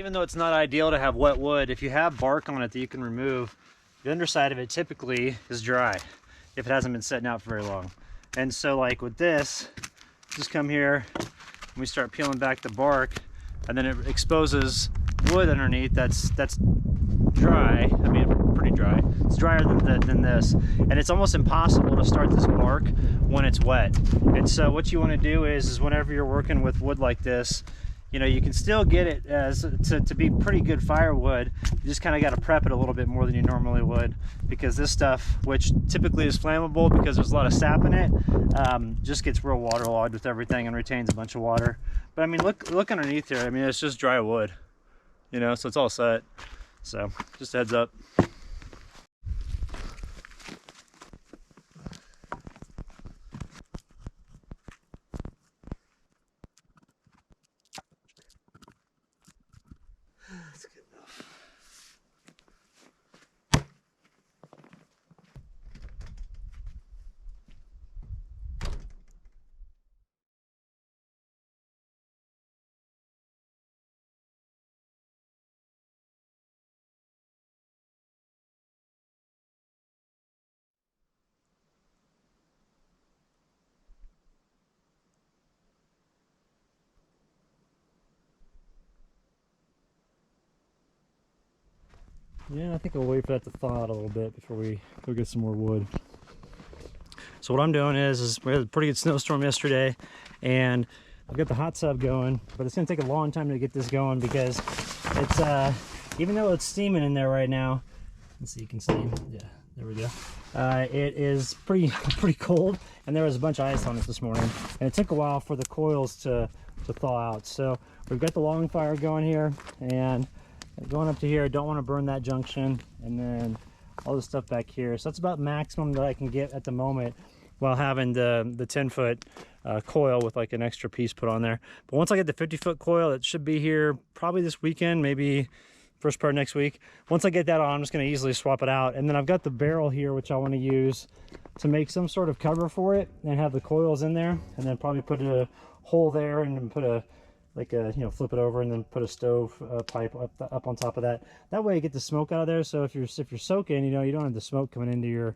even though it's not ideal to have wet wood, if you have bark on it that you can remove, the underside of it typically is dry if it hasn't been sitting out for very long. And so like with this, just come here and we start peeling back the bark, and then it exposes wood underneath that's dry. I mean, pretty dry. It's drier than this, and it's almost impossible to start this bark when it's wet. And so what you want to do is whenever you're working with wood like this, you know, you can still get it as to be pretty good firewood. You just kind of got to prep it a little bit more than you normally would, because this stuff, which typically is flammable because there's a lot of sap in it, just gets real waterlogged with everything and retains a bunch of water. But I mean, look underneath here. I mean, it's just dry wood, you know, so it's all set. So just a heads up. That's good enough. Yeah, I think I'll wait for that to thaw out a little bit before we go get some more wood. So what I'm doing is we had a pretty good snowstorm yesterday, and I've got the hot tub going, but it's gonna take a long time to get this going because it's even though it's steaming in there right now. Let's see, you can steam. Yeah, there we go. It is pretty cold, and there was a bunch of ice on it this morning, and it took a while for the coils to thaw out. So we've got the long fire going here, and going up to here. I don't want to burn that junction, and then all the stuff back here. So that's about maximum that I can get at the moment while having the 10-foot coil with like an extra piece put on there. But once I get the 50-foot coil, it should be here probably this weekend, maybe first part next week. Once I get that on, I'm just going to easily swap it out. And then I've got the barrel here, which I want to use to make some sort of cover for it and have the coils in there, and then probably put a hole there and then put a flip it over and then put a stove pipe up on top of that. That way you get the smoke out of there. So if you're soaking, you know, you don't have the smoke coming into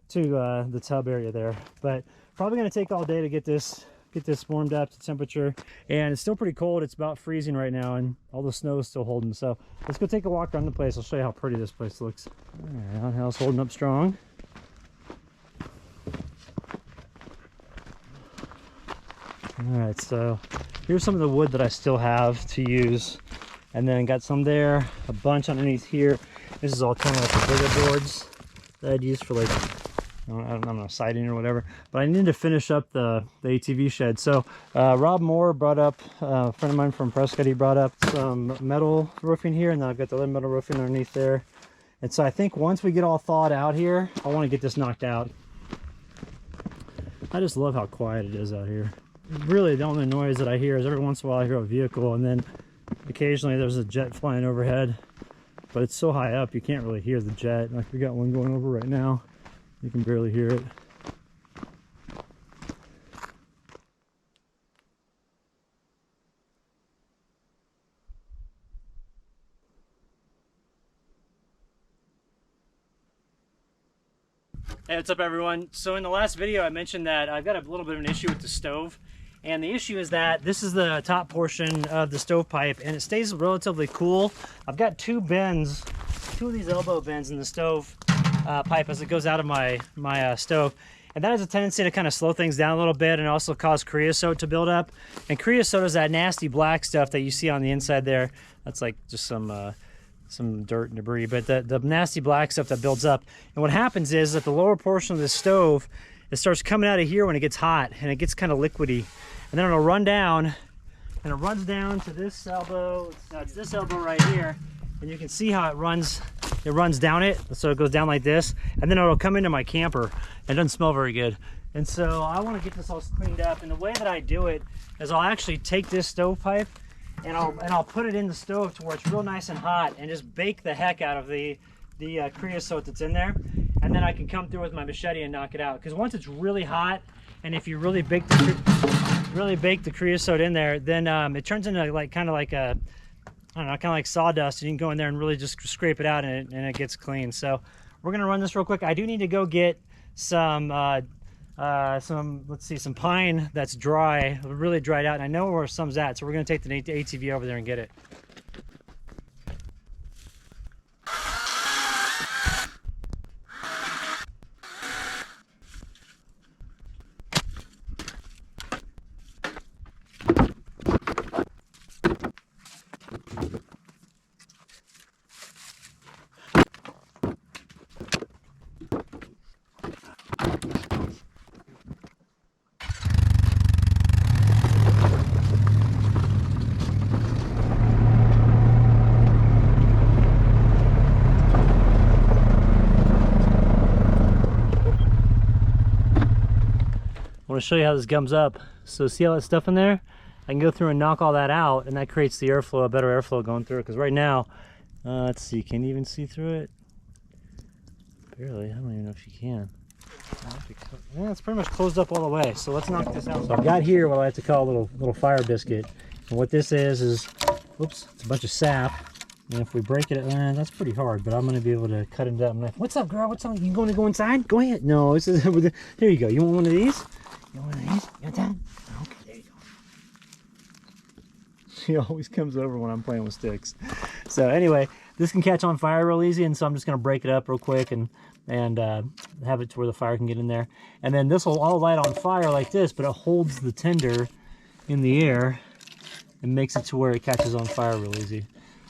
the tub area there. But probably going to take all day to get this warmed up to temperature, and it's still pretty cold. It's about freezing right now, and all the snow is still holding. So let's go take a walk around the place. I'll show you how pretty this place looks. All right, outhouse holding up strong. All right, so here's some of the wood that I still have to use, and then got some there, a bunch underneath here. This is all kind of like the bigger boards that I'd use for, like, I don't know, siding or whatever. But I need to finish up the ATV shed. So Rob Moore brought up, a friend of mine from Prescott, he brought up some metal roofing here, and then I've got the metal roofing underneath there. And so I think once we get all thawed out here, I want to get this knocked out. I just love how quiet it is out here. Really, the only noise that I hear is every once in a while I hear a vehicle, and then occasionally there's a jet flying overhead. But it's so high up you can't really hear the jet. Like we got one going over right now, you can barely hear it. Hey, what's up everyone? So in the last video I mentioned that I've got a little bit of an issue with the stove, and the issue is that this is the top portion of the stovepipe and it stays relatively cool. I've got two of these elbow bends in the stove pipe as it goes out of my stove, and that has a tendency to kind of slow things down a little bit and also cause creosote to build up. And creosote is that nasty black stuff that you see on the inside there. That's like just some dirt and debris, but the nasty black stuff that builds up. And what happens is that the lower portion of the stove, it starts coming out of here when it gets hot, and it gets kind of liquidy, and then it'll run down, and it runs down to this elbow. Now it's this elbow right here, and you can see how it runs down it. So it goes down like this, and then it'll come into my camper. It doesn't smell very good. And so I want to get this all cleaned up, and the way that I do it is I'll actually take this stovepipe and I'll put it in the stove to where it's real nice and hot, and just bake the heck out of the creosote that's in there, and then I can come through with my machete and knock it out. Because once it's really hot, and if you really bake the creosote in there, then it turns into like kind of like a I don't know, kind of like sawdust. You can go in there and really just scrape it out, and it gets clean. So we're gonna run this real quick. I do need to go get some let's see, some pine that's dry, really dried out, and I know where some's at. So we're gonna take the ATV over there and get it. I want to show you how this gums up. So see all that stuff in there? I can go through and knock all that out, and that creates the airflow, a better airflow going through it. Because right now, let's see, can you even see through it? Barely. I don't even know if you can. Yeah, it's pretty much closed up all the way. So let's knock this out. So I've got here what I like to call a little fire biscuit. And what this is, oops, it's a bunch of sap. And if we break it, that's pretty hard, but I'm going to be able to cut into that knife. What's up, girl? What's up? You going to go inside? Go ahead. No, this is, here you go. You want one of these? You want one of these? You want that? Okay, there you go. She always comes over when I'm playing with sticks. So anyway, this can catch on fire real easy, and so I'm just going to break it up real quick and have it to where the fire can get in there. And then this will all light on fire like this, but it holds the tinder in the air and makes it to where it catches on fire real easy.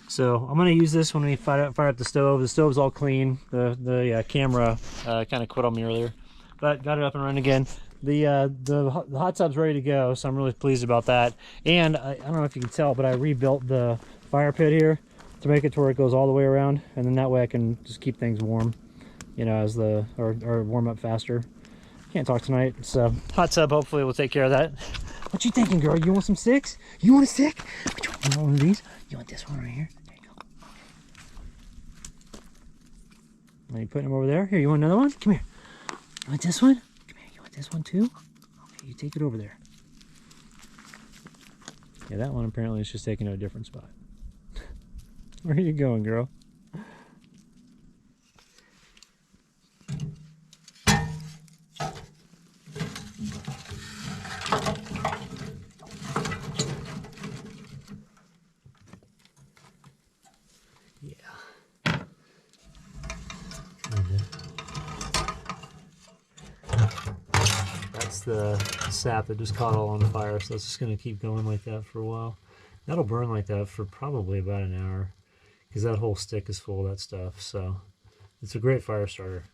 So I'm going to use this when we fire up the stove. The stove's all clean. The camera kind of quit on me earlier, but got it up and running again. The hot tub's ready to go, so I'm really pleased about that. And I don't know if you can tell, but I rebuilt the fire pit here to make it to where it goes all the way around, and then that way I can just keep things warm, you know, as or warm up faster. Can't talk tonight, so hot tub hopefully will take care of that. What you thinking, girl? You want some sticks? You want a stick? Which one? You want one of these? You want this one right here? There you go. Are you putting them over there? Here, you want another one? Come here. You want this one? Come here. You want this one too? Okay, you take it over there. Yeah, that one apparently is just taken to a different spot. Where are you going, girl? That's the sap that just caught all on fire, so it's just going to keep going like that for a while. That'll burn like that for probably about an hour, because that whole stick is full of that stuff. So it's a great fire starter.